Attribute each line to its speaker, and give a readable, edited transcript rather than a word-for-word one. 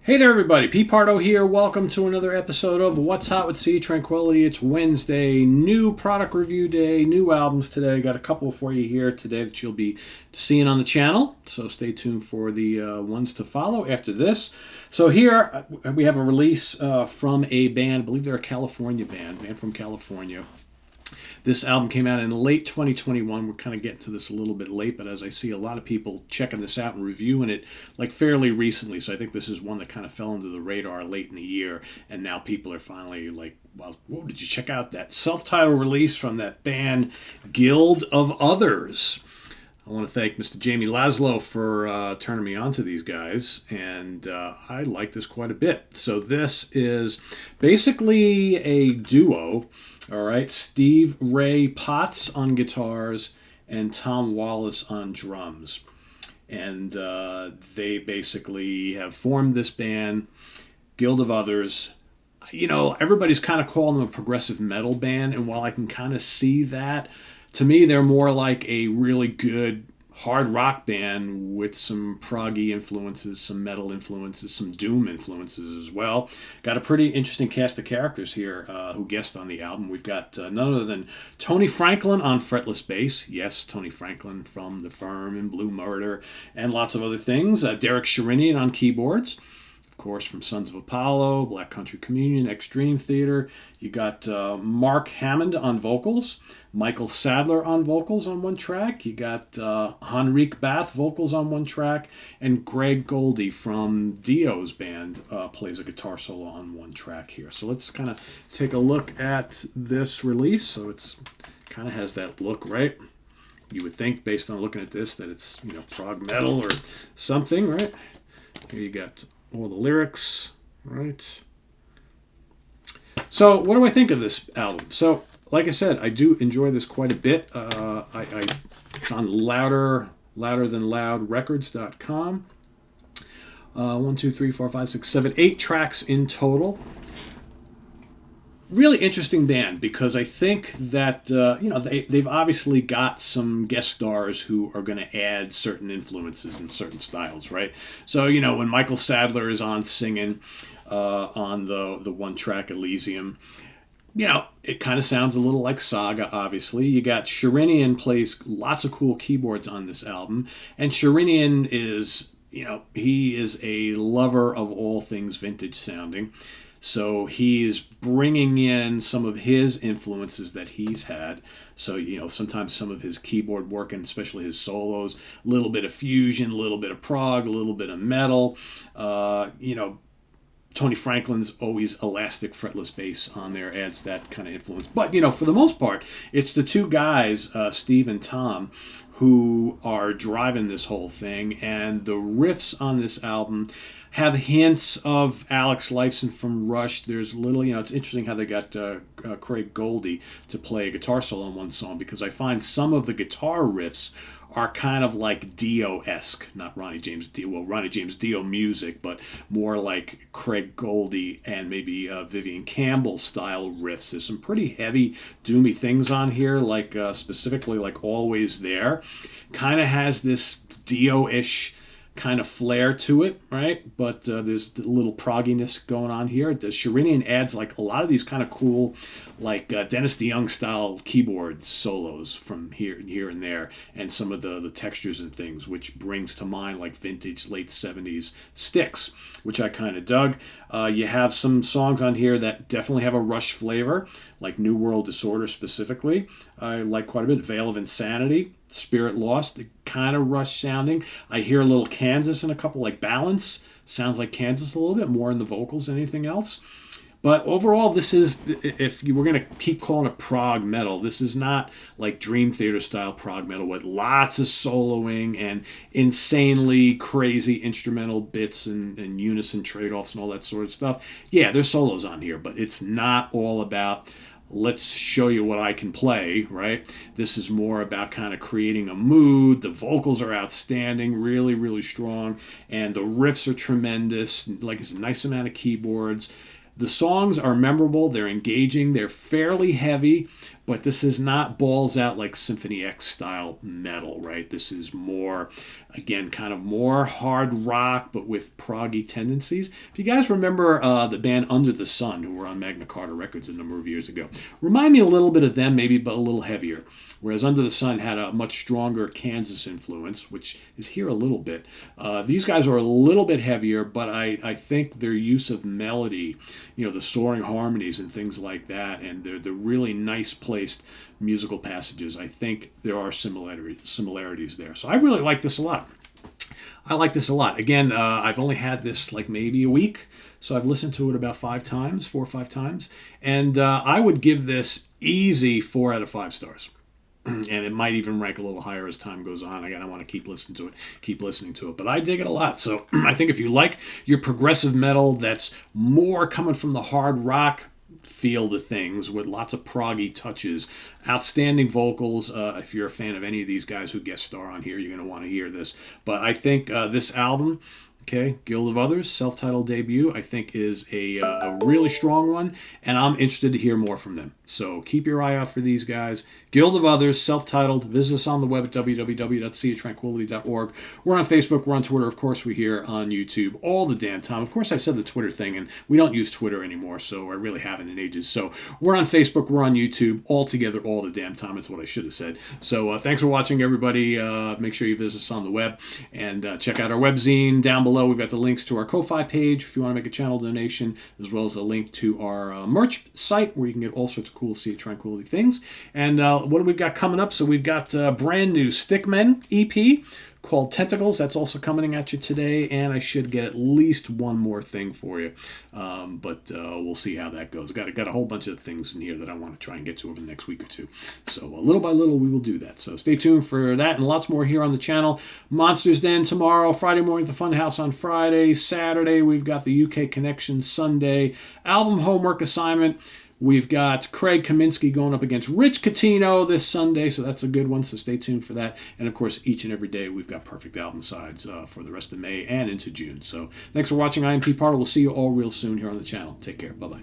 Speaker 1: Hey there, everybody. Pete Pardo here. Welcome to another episode of What's Hot with Sea Tranquility. It's Wednesday, new product review day, new albums today. Got a couple for you here today that you'll be seeing on the channel. So stay tuned for the ones to follow after this. So here we have a release from a band. I believe they're a California band from California. This album came out in late 2021. We're kind of getting to this a little bit late, but as I see a lot of people checking this out and reviewing it like fairly recently, so I think this is one that kind of fell under the radar late in the year, and now people are finally like, well, whoa, did you check out that self-titled release from that band Guild of Others? I want to thank Mr. Jamie Laszlo for turning me on to these guys, and I like this quite a bit. So this is basically a duo. All right, Steve Ray Potts on guitars and Tom Wallace on drums. And they basically have formed this band, Guild of Others. You know, everybody's kind of calling them a progressive metal band, and while I can kind of see that, to me they're more like a really good hard rock band with some proggy influences, some metal influences, some doom influences as well. Got a pretty interesting cast of characters here who guest on the album. We've got none other than Tony Franklin on fretless bass. Yes, Tony Franklin from The Firm and Blue Murder and lots of other things. Derek Sherinian on keyboards. Of course, from Sons of Apollo, Black Country Communion, Extreme Theater. You got Mark Hammond on vocals, Michael Sadler on vocals on one track. You got Henrik Bath vocals on one track, and Greg Goldie from Dio's band plays a guitar solo on one track here. So let's kind of take a look at this release. So it's kind of has that look, right? You would think, based on looking at this, that it's, you know, prog metal or something, right? Here you got all the lyrics, right? So what do I think of this album? So, like I said, I do enjoy this quite a bit. It's on louderthanloudrecords.com. 1, 2, 3, 4, 5, 6, 7, 8 tracks in total. Really interesting band because I think that they've obviously got some guest stars who are going to add certain influences and certain styles, right? So when Michael Sadler is on singing on the one track Elysium, it kind of sounds a little like Saga. Obviously, you got Sherinian plays lots of cool keyboards on this album, and Sherinian is he is a lover of all things vintage sounding. So he is bringing in some of his influences that he's had. So, sometimes some of his keyboard work, and especially his solos, a little bit of fusion, a little bit of prog, a little bit of metal. Tony Franklin's always elastic fretless bass on there adds that kind of influence. But, for the most part, it's the two guys, Steve and Tom, who are driving this whole thing. And the riffs on this album have hints of Alex Lifeson from Rush. There's a little, it's interesting how they got Craig Goldie to play a guitar solo on one song, because I find some of the guitar riffs are kind of like Dio-esque, not Ronnie James Dio, well, Ronnie James Dio music, but more like Craig Goldie and maybe Vivian Campbell style riffs. There's some pretty heavy, doomy things on here, like specifically like Always There. Kind of has this Dio-ish kind of flair to it, right? But there's a little progginess going on here. The Sherinian adds like a lot of these kind of cool, like Dennis DeYoung style keyboard solos from here and there, and some of the textures and things, which brings to mind like vintage late 70s sticks, which I kind of dug. You have some songs on here that definitely have a Rush flavor, like New World Disorder specifically. I like quite a bit. Veil of Insanity, Spirit Lost, kind of Rush sounding. I hear a little Kansas in a couple, like Balance. Sounds like Kansas a little bit, more in the vocals than anything else. But overall, this is, if you were going to keep calling it prog metal, this is not like Dream Theater style prog metal with lots of soloing and insanely crazy instrumental bits and unison trade-offs and all that sort of stuff. Yeah, there's solos on here, but it's not all about let's show you what I can play, right? This is more about kind of creating a mood. The vocals are outstanding, really, really strong, and the riffs are tremendous. Like, it's a nice amount of keyboards. The songs are memorable, they're engaging, they're fairly heavy, but this is not balls out like Symphony X style metal, right? This is more, again, kind of more hard rock, but with proggy tendencies. If you guys remember the band Under the Sun, who were on Magna Carta Records a number of years ago, remind me a little bit of them, maybe, but a little heavier. Whereas Under the Sun had a much stronger Kansas influence, which is here a little bit. These guys are a little bit heavier, but I think their use of melody, the soaring harmonies and things like that, and the really nice placed musical passages, I think there are similarities there. So I really like this a lot. I like this a lot. Again, I've only had this like maybe a week, so I've listened to it about 4 or 5 times, and I would give this easy 4 out of 5 stars. And it might even rank a little higher as time goes on. Again, I want to keep listening to it. But I dig it a lot. So I think if you like your progressive metal that's more coming from the hard rock feel to things with lots of proggy touches, outstanding vocals. If you're a fan of any of these guys who guest star on here, you're going to want to hear this. But I think this album, okay, Guild of Others, self-titled debut, I think is a really strong one, and I'm interested to hear more from them. So keep your eye out for these guys. Guild of Others, self-titled. Visit us on the web at www.seaoftranquility.org. We're on Facebook. We're on Twitter. Of course, we're here on YouTube all the damn time. Of course, I said the Twitter thing, and we don't use Twitter anymore, so I really haven't in ages. So we're on Facebook. We're on YouTube all together all the damn time. That's what I should have said. So thanks for watching, everybody. Make sure you visit us on the web and check out our webzine down below. We've got the links to our Ko-Fi page if you want to make a channel donation, as well as a link to our merch site where you can get all sorts of cool Sea of Tranquility things. And what do we got coming up? So we've got a brand new Stickmen EP called Tentacles. That's also coming at you today, and I should get at least one more thing for you. But we'll see how that goes. Got a whole bunch of things in here that I want to try and get to over the next week or two. So little by little, we will do that. So stay tuned for that and lots more here on the channel. Monsters Den tomorrow, Friday morning at the Funhouse on Friday. Saturday, we've got the UK Connection Sunday. Album homework assignment. We've got Craig Kaminsky going up against Rich Catino this Sunday, so that's a good one, so stay tuned for that. And, of course, each and every day we've got perfect album sides for the rest of May and into June. So thanks for watching. I am Pete Pardo. We'll see you all real soon here on the channel. Take care. Bye-bye.